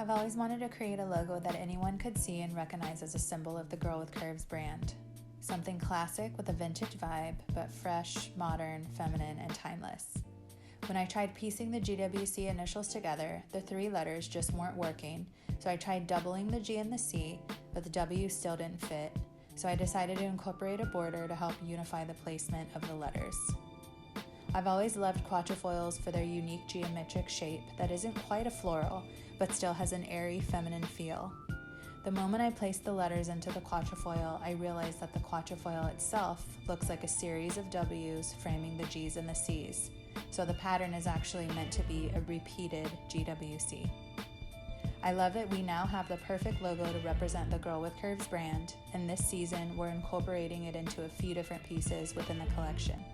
I've always wanted to create a logo that anyone could see and recognize as a symbol of the Girl with Curves brand. Something classic with a vintage vibe, but fresh, modern, feminine, and timeless. When I tried piecing the GWC initials together, the 3 letters just weren't working, so I tried doubling the G and the C, but the W still didn't fit, so I decided to incorporate a border to help unify the placement of the letters. I've always loved quatrefoils for their unique geometric shape that isn't quite a floral, but still has an airy, feminine feel. The moment I placed the letters into the quatrefoil, I realized that the quatrefoil itself looks like a series of W's framing the G's and the C's, so the pattern is actually meant to be a repeated GWC. I love that we now have the perfect logo to represent the Girl with Curves brand, and this season we're incorporating it into a few different pieces within the collection.